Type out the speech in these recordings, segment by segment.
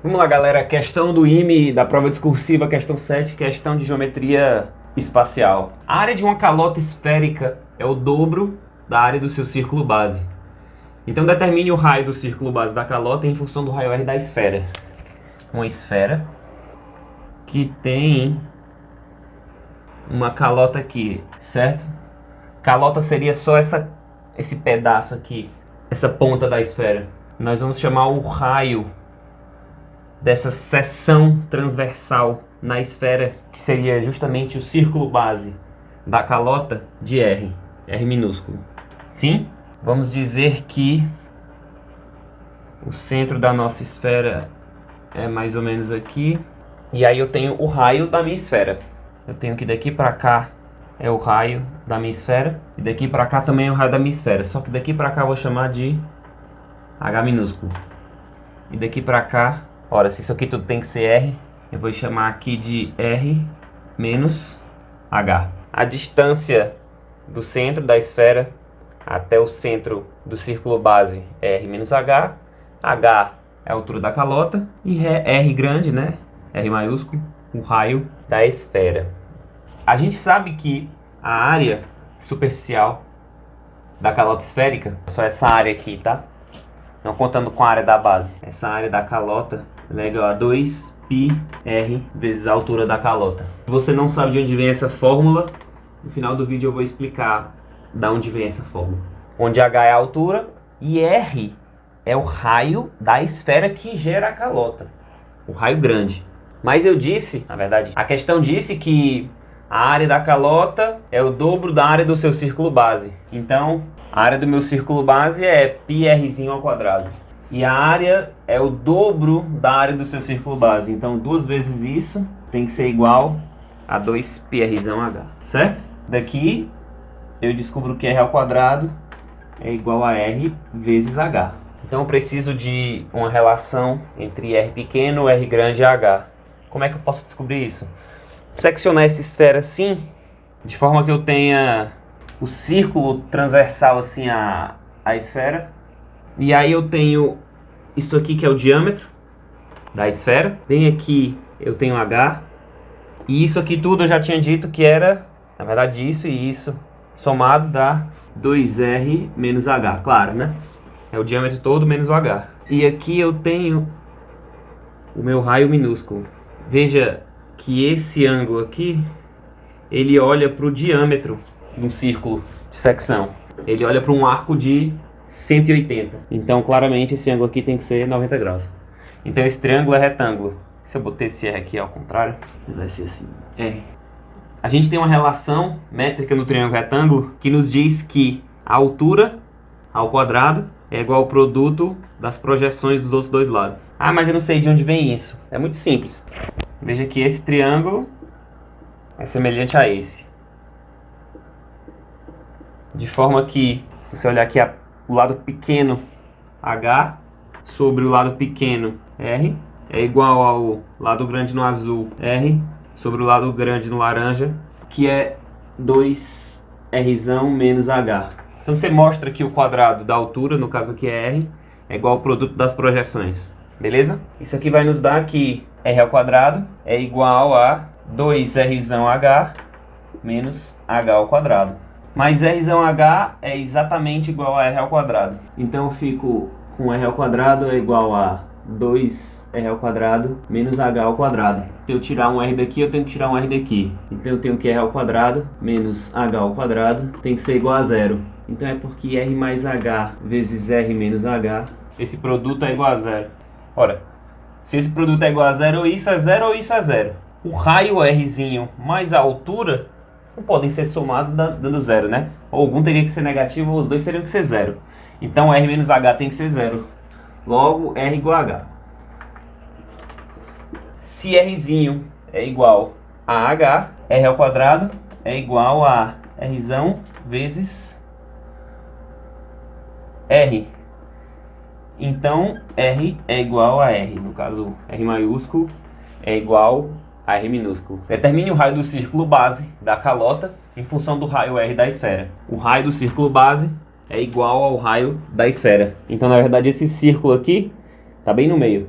Vamos lá, galera. Questão do IME da prova discursiva, questão 7, questão de geometria espacial. A área de uma calota esférica é o dobro da área do seu círculo base. Então determine o raio do círculo base da calota em função do raio R da esfera. Uma esfera que tem uma calota aqui, certo? Calota seria só esse pedaço aqui, essa ponta da esfera. Nós vamos chamar o raio dessa seção transversal na esfera, que seria justamente o círculo base da calota, de R, R minúsculo. Sim? Vamos dizer que o centro da nossa esfera é mais ou menos aqui. E aí eu tenho o raio da minha esfera. Eu tenho que daqui para cá é o raio da minha esfera. E daqui para cá também é o raio da minha esfera. Só que daqui para cá eu vou chamar de H minúsculo. E daqui para cá, ora, se isso aqui tudo tem que ser R, eu vou chamar aqui de R menos H. A distância do centro da esfera até o centro do círculo base é R menos H. H é a altura da calota. E R grande, né? R maiúsculo, o raio da esfera. A gente sabe que a área superficial da calota esférica, só essa área aqui, tá? Não contando com a área da base. Essa área da calota é igual a 2πr vezes a altura da calota. Se você não sabe de onde vem essa fórmula, no final do vídeo eu vou explicar de onde vem essa fórmula. Onde H é a altura e R é o raio da esfera que gera a calota. O raio grande. Mas eu disse, na verdade, a questão disse que a área da calota é o dobro da área do seu círculo base. Então, a área do meu círculo base é πrzinho ao quadrado. E a área é o dobro da área do seu círculo base. Então, 2 vezes isso tem que ser igual a 2πrzão H. Certo? Daqui, eu descubro que R ao quadrado é igual a R vezes H. Então, eu preciso de uma relação entre R pequeno, R grande e H. Como é que eu posso descobrir isso? Seccionar essa esfera assim, de forma que eu tenha o círculo transversal assim à esfera. E aí eu tenho isso aqui que é o diâmetro da esfera. Bem aqui eu tenho H. E isso aqui tudo eu já tinha dito que era, na verdade, isso e isso somado dá 2R menos H, claro, né? É o diâmetro todo menos o H. E aqui eu tenho o meu raio minúsculo. Veja que esse ângulo aqui, ele olha para o diâmetro de um círculo de secção. Ele olha para um arco de 180. Então, claramente, esse ângulo aqui tem que ser 90 graus. Então, esse triângulo é retângulo. Se eu botar esse R aqui ao contrário, vai ser assim. R. A gente tem uma relação métrica no triângulo retângulo que nos diz que a altura ao quadrado é igual ao produto das projeções dos outros dois lados. Ah, mas eu não sei de onde vem isso. É muito simples. Veja que esse triângulo é semelhante a esse. De forma que, se você olhar aqui o lado pequeno H sobre o lado pequeno R é igual ao lado grande no azul R sobre o lado grande no laranja, que é 2Rzão menos H. Então você mostra que o quadrado da altura, no caso aqui é R, é igual ao produto das projeções. Beleza? Isso aqui vai nos dar que R ao quadrado é igual a 2Rzão H menos H ao quadrado. Mas Rzão H é exatamente igual a R ao quadrado. Então eu fico com R ao quadrado é igual a 2R ao quadrado menos H ao quadrado. Se eu tirar um R daqui, eu tenho que tirar um R daqui. Então eu tenho que R ao quadrado menos H ao quadrado tem que ser igual a zero. Então é porque R mais H vezes R menos H, esse produto é igual a zero. Ora, se esse produto é igual a zero, ou isso é zero ou isso é zero. O raio Rzinho mais a altura não podem ser somados dando zero, né? Ou algum teria que ser negativo, ou os dois teriam que ser zero. Então R menos H tem que ser zero. Logo, R igual a H. Se Rzinho é igual a H, R ao quadrado é igual a Rzão vezes R. Então, R é igual a R. No caso, R maiúsculo é igual a R minúsculo. Determine o raio do círculo base da calota em função do raio R da esfera. O raio do círculo base é igual ao raio da esfera. Então, na verdade, esse círculo aqui está bem no meio.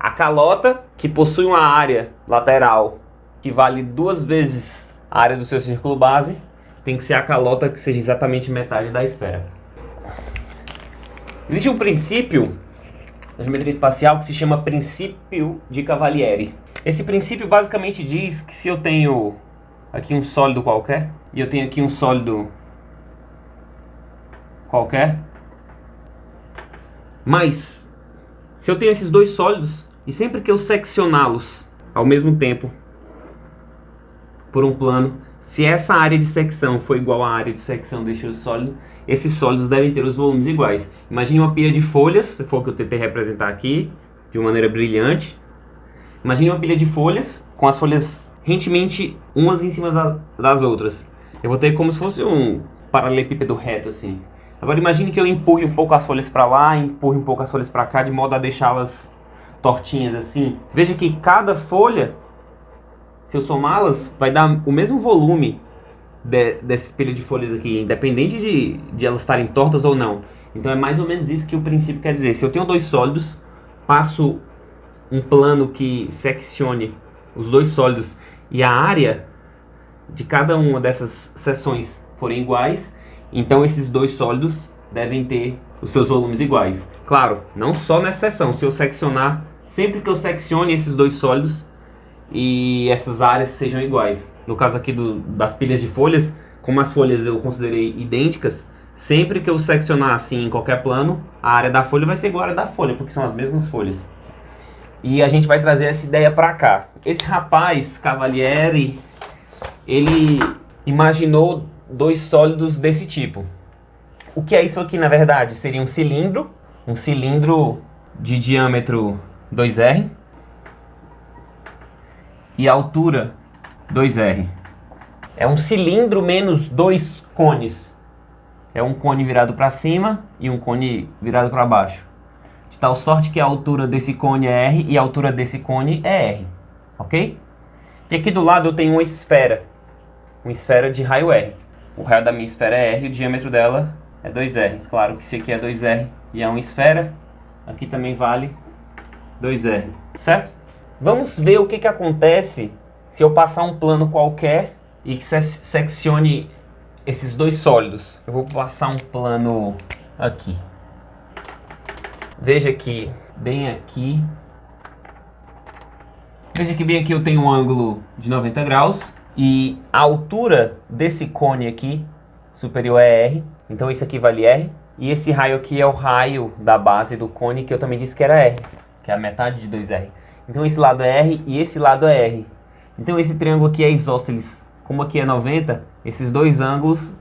A calota, que possui uma área lateral que vale 2 vezes a área do seu círculo base, tem que ser a calota que seja exatamente metade da esfera. Existe um princípio na geometria espacial que se chama princípio de Cavalieri. Esse princípio basicamente diz que se eu tenho aqui um sólido qualquer e eu tenho aqui um sólido qualquer, mas se eu tenho esses dois sólidos e sempre que eu seccioná-los ao mesmo tempo por um plano, se essa área de secção for igual à área de secção deste sólido, esses sólidos devem ter os volumes iguais. Imagine uma pilha de folhas, se for o que eu tentei representar aqui, de uma maneira brilhante. Imagine uma pilha de folhas, com as folhas rentemente umas em cima das outras. Eu vou ter como se fosse um paralelepípedo reto assim. Agora imagine que eu empurre um pouco as folhas para lá, empurre um pouco as folhas para cá, de modo a deixá-las tortinhas assim. Veja que cada folha, se eu somá-las, vai dar o mesmo volume dessa pilha de folhas aqui, independente de elas estarem tortas ou não. Então é mais ou menos isso que o princípio quer dizer. Se eu tenho dois sólidos, passo um plano que seccione os dois sólidos e a área de cada uma dessas seções forem iguais, então esses dois sólidos devem ter os seus volumes iguais. Claro, não só nessa seção. Se eu seccionar, sempre que eu seccione esses dois sólidos e essas áreas sejam iguais. No caso aqui das pilhas de folhas, como as folhas eu considerei idênticas, sempre que eu seccionar assim em qualquer plano, a área da folha vai ser igual à área da folha, porque são as mesmas folhas. E a gente vai trazer essa ideia para cá. Esse rapaz, Cavalieri, ele imaginou dois sólidos desse tipo. O que é isso aqui, na verdade? Seria um cilindro de diâmetro 2R e altura 2R. É um cilindro menos dois cones. É um cone virado para cima e um cone virado para baixo. De tal sorte que a altura desse cone é R e a altura desse cone é R. Ok? E aqui do lado eu tenho uma esfera de raio R. O raio da minha esfera é R e o diâmetro dela é 2R. Claro que se aqui é 2R e é uma esfera, aqui também vale 2R. Certo? Vamos ver o que acontece se eu passar um plano qualquer e que seccione esses dois sólidos. Eu vou passar um plano aqui. Veja que bem aqui. Veja que bem aqui eu tenho um ângulo de 90 graus. E a altura desse cone aqui, superior é R. Então isso aqui vale R. E esse raio aqui é o raio da base do cone, que eu também disse que era R. Que é a metade de 2R. Então esse lado é R e esse lado é R. Então esse triângulo aqui é isósceles. Como aqui é 90, esses dois ângulos,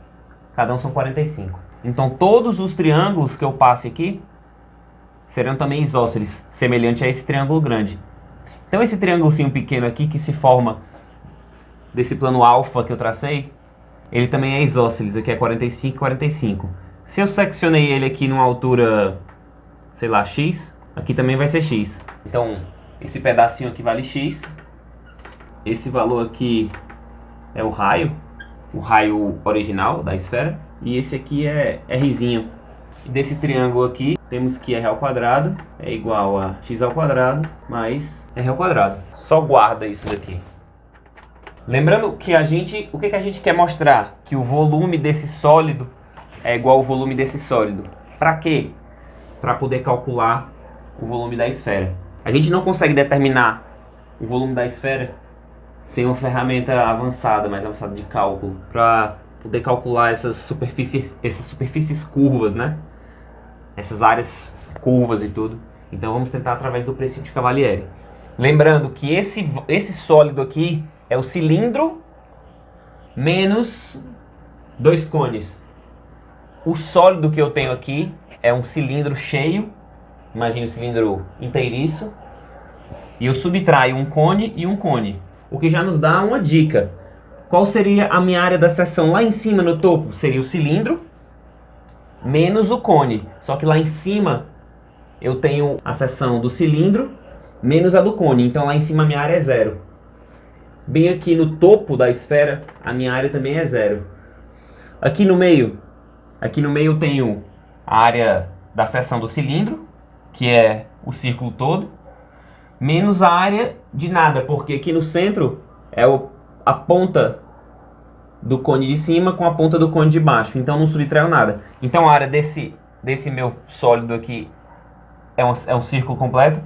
cada um são 45. Então todos os triângulos que eu passe aqui serão também isósceles, semelhante a esse triângulo grande. Então esse triângulozinho pequeno aqui que se forma desse plano alfa que eu tracei, ele também é isósceles, aqui é 45 e 45. Se eu seccionei ele aqui numa altura, sei lá, x, aqui também vai ser x. Então esse pedacinho aqui vale x, esse valor aqui é o raio original da esfera, e esse aqui é rzinho. E desse triângulo aqui, temos que r ao quadrado é igual a x ao quadrado mais r ao quadrado. Só guarda isso daqui. Lembrando que o que a gente quer mostrar? Que o volume desse sólido é igual ao volume desse sólido. Para quê? Para poder calcular o volume da esfera. A gente não consegue determinar o volume da esfera sem uma ferramenta mais avançada de cálculo, para poder calcular essas superfícies curvas, né? Essas áreas curvas e tudo. Então vamos tentar através do princípio de Cavalieri. Lembrando que esse sólido aqui é o cilindro menos dois cones. O sólido que eu tenho aqui é um cilindro cheio. Imagine um cilindro inteiriço. E eu subtraio um cone e um cone. O que já nos dá uma dica. Qual seria a minha área da seção lá em cima no topo? Seria o cilindro menos o cone. Só que lá em cima eu tenho a seção do cilindro menos a do cone. Então lá em cima a minha área é zero. Bem aqui no topo da esfera, a minha área também é zero. Aqui no meio eu tenho a área da seção do cilindro, que é o círculo todo. menos a área de nada, porque aqui no centro é a ponta do cone de cima com a ponta do cone de baixo, então não subtraiu nada. Então a área desse meu sólido aqui é um círculo completo,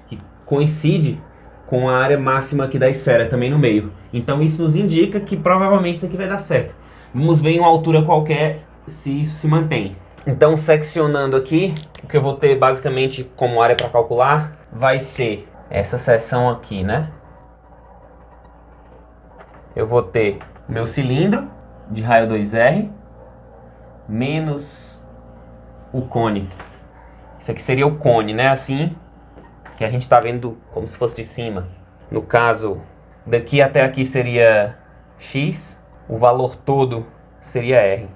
que coincide com a área máxima aqui da esfera, também no meio. Então isso nos indica que provavelmente isso aqui vai dar certo. Vamos ver em uma altura qualquer se isso se mantém. Então, seccionando aqui, o que eu vou ter basicamente como área para calcular vai ser essa seção aqui, né? Eu vou ter o meu cilindro de raio 2R menos o cone. Isso aqui seria o cone, né? Assim que a gente está vendo como se fosse de cima. No caso, daqui até aqui seria X, o valor todo seria R.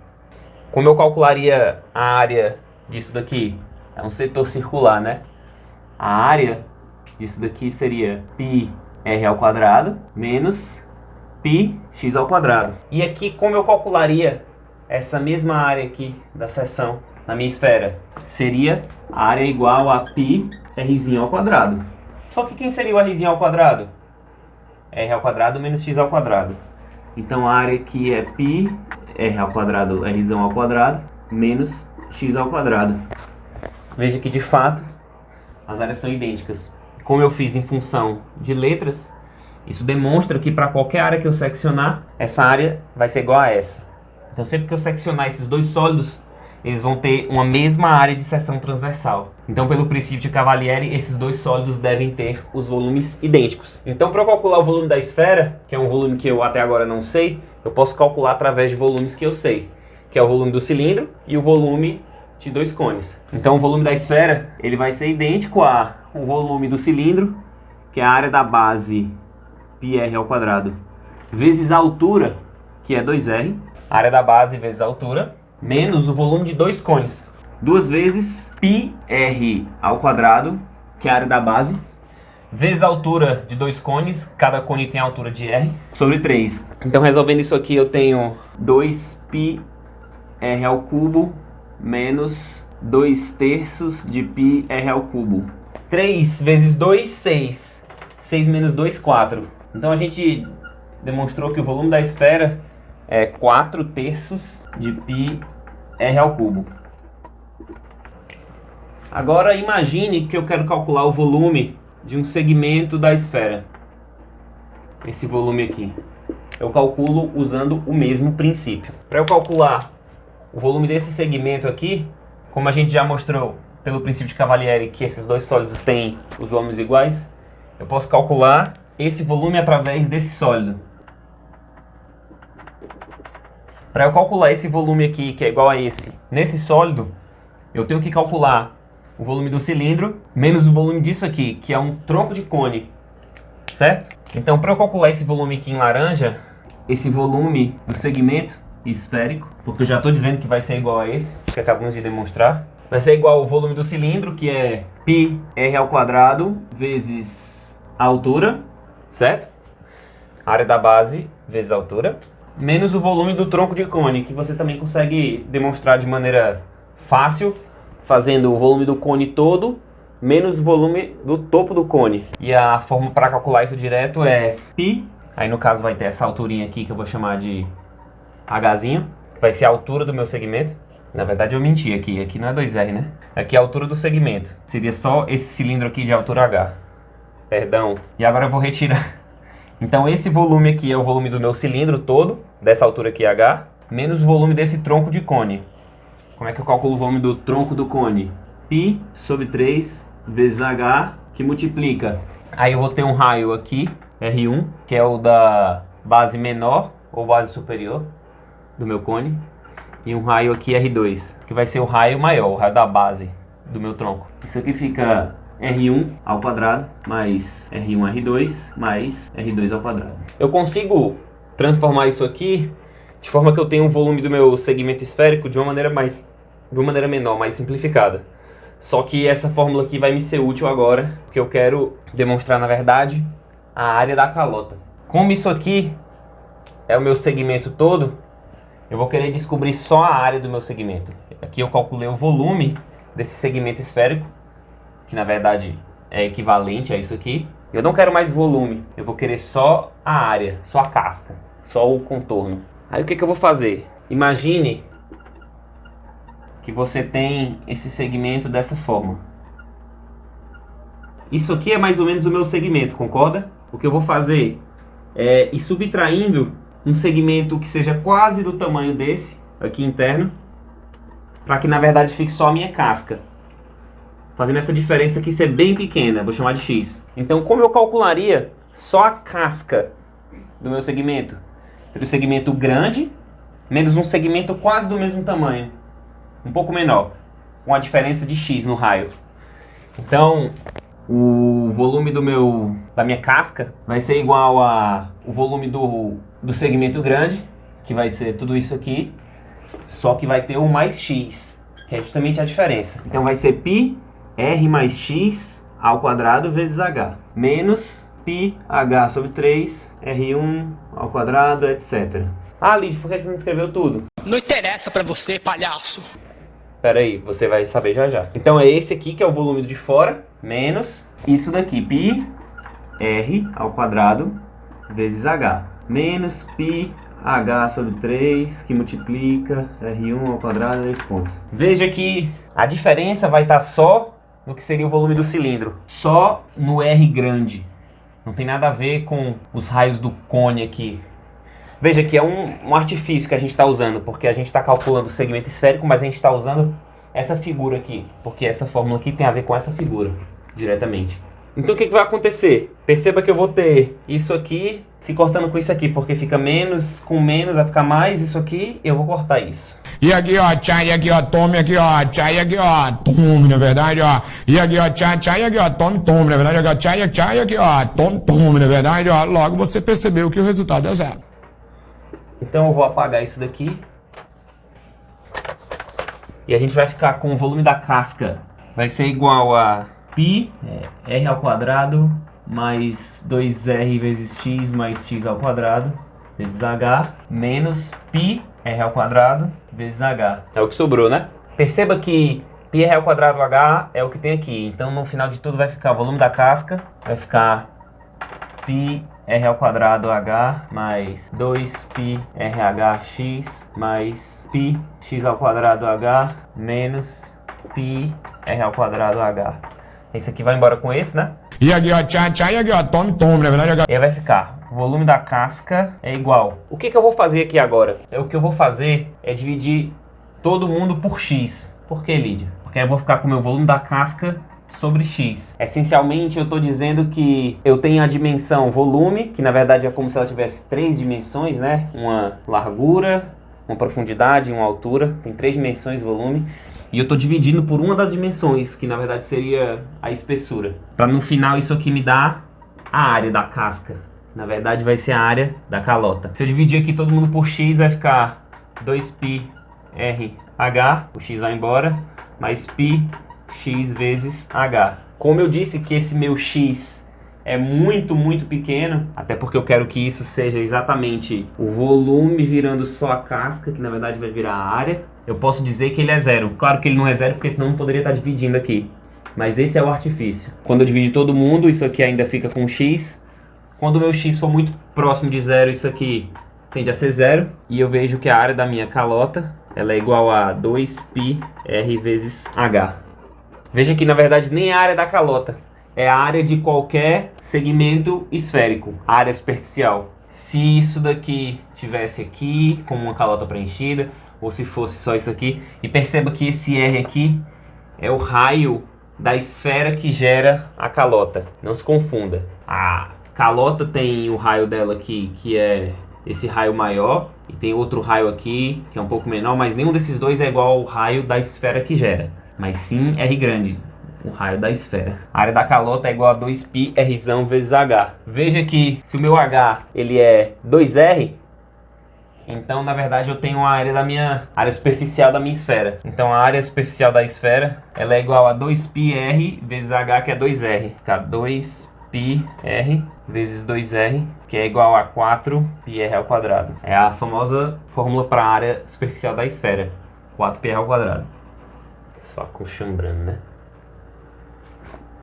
Como eu calcularia a área disso daqui? É um setor circular, né? A área disso daqui seria πr ao quadrado menos πx ao quadrado. E aqui, como eu calcularia essa mesma área aqui da seção na minha esfera? Seria a área igual a πr ao quadrado. Só que quem seria o r ao quadrado? R ao quadrado menos x ao quadrado. Então a área aqui é π r ao quadrado, r ao quadrado, menos x ao quadrado. Veja que de fato as áreas são idênticas. Como eu fiz em função de letras, isso demonstra que para qualquer área que eu seccionar, essa área vai ser igual a essa. Então sempre que eu seccionar esses dois sólidos, eles vão ter uma mesma área de seção transversal. Então, pelo princípio de Cavalieri, esses dois sólidos devem ter os volumes idênticos. Então, para eu calcular o volume da esfera, que é um volume que eu até agora não sei, eu posso calcular através de volumes que eu sei, que é o volume do cilindro e o volume de dois cones. Então, o volume da esfera ele vai ser idêntico a o volume do cilindro, que é a área da base πr ao quadrado, vezes a altura, que é 2r, a área da base vezes a altura, menos o volume de dois cones, duas vezes πr ao quadrado, que é a área da base, vezes a altura de dois cones, cada cone tem a altura de r, sobre 3. Então, resolvendo isso aqui, eu tenho 2πr ao cubo menos 2/3 de πr ao cubo. 3 vezes 2, 6. 6 menos 2, 4. Então, a gente demonstrou que o volume da esfera é 4/3 de πr ao cubo. Agora imagine que eu quero calcular o volume de um segmento da esfera. Esse volume aqui. Eu calculo usando o mesmo princípio. Para eu calcular o volume desse segmento aqui, como a gente já mostrou pelo princípio de Cavalieri que esses dois sólidos têm os volumes iguais, eu posso calcular esse volume através desse sólido. Para eu calcular esse volume aqui, que é igual a esse, nesse sólido, eu tenho que calcular o volume do cilindro menos o volume disso aqui, que é um tronco de cone, certo? Então, para eu calcular esse volume aqui em laranja, esse volume do segmento esférico, porque eu já estou dizendo que vai ser igual a esse, que acabamos de demonstrar, vai ser igual ao volume do cilindro, que é πr ao quadrado vezes a altura, certo? A área da base vezes a altura, menos o volume do tronco de cone, que você também consegue demonstrar de maneira fácil, fazendo o volume do cone todo, menos o volume do topo do cone. E a forma para calcular isso direto é π, aí no caso vai ter essa alturinha aqui que eu vou chamar de Hzinho, vai ser a altura do meu segmento. Na verdade eu menti aqui não é 2R, né? Aqui é a altura do segmento, seria só esse cilindro aqui de altura H. Perdão. E agora eu vou retirar. Então esse volume aqui é o volume do meu cilindro todo, dessa altura aqui H, menos o volume desse tronco de cone. Como é que eu calculo o volume do tronco do cone? π sobre 3 vezes H, que multiplica. Aí eu vou ter um raio aqui, R1, que é o da base menor ou base superior do meu cone. E um raio aqui, R2, que vai ser o raio maior, o raio da base do meu tronco. Isso aqui fica R1 ao quadrado mais R1, R2 mais R2 ao quadrado. Eu consigo transformar isso aqui de forma que eu tenho um volume do meu segmento esférico de uma maneira menor, mais simplificada. Só que essa fórmula aqui vai me ser útil agora, porque eu quero demonstrar, na verdade, a área da calota. Como isso aqui é o meu segmento todo, eu vou querer descobrir só a área do meu segmento. Aqui eu calculei o volume desse segmento esférico, que na verdade é equivalente a isso aqui. Eu não quero mais volume, eu vou querer só a área, só a casca, só o contorno. Aí o que eu vou fazer? Imagine que você tem esse segmento dessa forma. Isso aqui é mais ou menos o meu segmento, concorda? O que eu vou fazer é ir subtraindo um segmento que seja quase do tamanho desse, aqui interno, para que na verdade fique só a minha casca. Fazendo essa diferença aqui ser bem pequena, vou chamar de X. Então como eu calcularia só a casca do meu segmento? Seria o segmento grande, menos um segmento quase do mesmo tamanho, um pouco menor, com a diferença de X no raio. Então o volume da minha casca vai ser igual ao volume do segmento grande, que vai ser tudo isso aqui, só que vai ter o mais X, que é justamente a diferença. Então vai ser π R mais X ao quadrado vezes H, menos πH sobre 3, R1 ao quadrado, etc. Ah, Lídio, por que você não escreveu tudo? Não interessa pra você, palhaço. Pera aí, você vai saber já já. Então é esse aqui que é o volume de fora, menos isso daqui, π R ao quadrado vezes H, menos πH sobre 3, que multiplica R1 ao quadrado, 2 pontos. Veja que a diferença vai estar só no que seria o volume do cilindro, só no R grande. Não tem nada a ver com os raios do cone aqui. Veja que é um artifício que a gente está usando, porque a gente está calculando o segmento esférico, mas a gente está usando essa figura aqui, porque essa fórmula aqui tem a ver com essa figura, diretamente. Então o que vai acontecer? Perceba que eu vou ter isso aqui se cortando com isso aqui, porque fica menos com menos, vai ficar mais isso aqui, eu vou cortar isso. E aqui, ó, tchai, aqui, ó, tome, aqui, ó, tchai, aqui, ó, tome, na verdade, ó. E aqui, ó, tchai, tchai, aqui, ó, tome, tome, na verdade, aqui, ó, tchai, tchai, aqui, ó, tome, tome, na verdade, ó. Logo você percebeu que o resultado é zero. Então eu vou apagar isso daqui. E a gente vai ficar com o volume da casca. Vai ser igual a π R ao quadrado mais 2R vezes X mais X ao quadrado vezes H menos π R ao quadrado vezes H. É o que sobrou, né? Perceba que π R ao quadrado H é o que tem aqui. Então no final de tudo vai ficar o volume da casca. Vai ficar π R ao quadrado H mais 2π RHX mais π X ao quadrado H menos π R ao quadrado H. Esse aqui vai embora com esse, né? E aqui, ó, tchai, tchai, aqui, ó, tome, tome, na verdade, E aí vai ficar, o volume da casca é igual. O que eu vou fazer aqui agora? O que eu vou fazer é dividir todo mundo por X. Por que, Lídia? Porque aí eu vou ficar com o meu volume da casca sobre X. Essencialmente eu estou dizendo que eu tenho a dimensão volume, que na verdade é como se ela tivesse 3 dimensões, né? Uma largura, uma profundidade e uma altura. Tem 3 dimensões volume. E eu estou dividindo por uma das dimensões, que na verdade seria a espessura. Para no final isso aqui me dar a área da casca. Na verdade vai ser a área da calota. Se eu dividir aqui todo mundo por X, vai ficar 2π RH, o X vai embora, mais π X vezes H. Como eu disse que esse meu X é muito, muito pequeno, até porque eu quero que isso seja exatamente o volume virando só a casca, que na verdade vai virar a área, eu posso dizer que ele é zero. Claro que ele não é zero, porque senão não poderia estar dividindo aqui. Mas esse é o artifício. Quando eu dividir todo mundo, isso aqui ainda fica com X. Quando o meu X for muito próximo de zero, isso aqui tende a ser zero. E eu vejo que a área da minha calota ela é igual a 2π R vezes H. Veja que na verdade nem a área da calota. É a área de qualquer segmento esférico, a área superficial. Se isso daqui tivesse aqui, como uma calota preenchida, ou se fosse só isso aqui, e perceba que esse R aqui é o raio da esfera que gera a calota. Não se confunda. A calota tem o raio dela aqui, que é esse raio maior, e tem outro raio aqui, que é um pouco menor, mas nenhum desses dois é igual ao raio da esfera que gera. Mas sim R grande, o raio da esfera. A área da calota é igual a 2π R vezes H. Veja que se o meu H ele é 2R, então na verdade eu tenho a área da minha área superficial da minha esfera. Então a área superficial da esfera ela é igual a 2π R vezes H, que é 2R. Fica 2π R vezes 2R, que é igual a 4π R ao quadrado. É a famosa fórmula para a área superficial da esfera. 4π R ao quadrado. Só acostumbrando, né?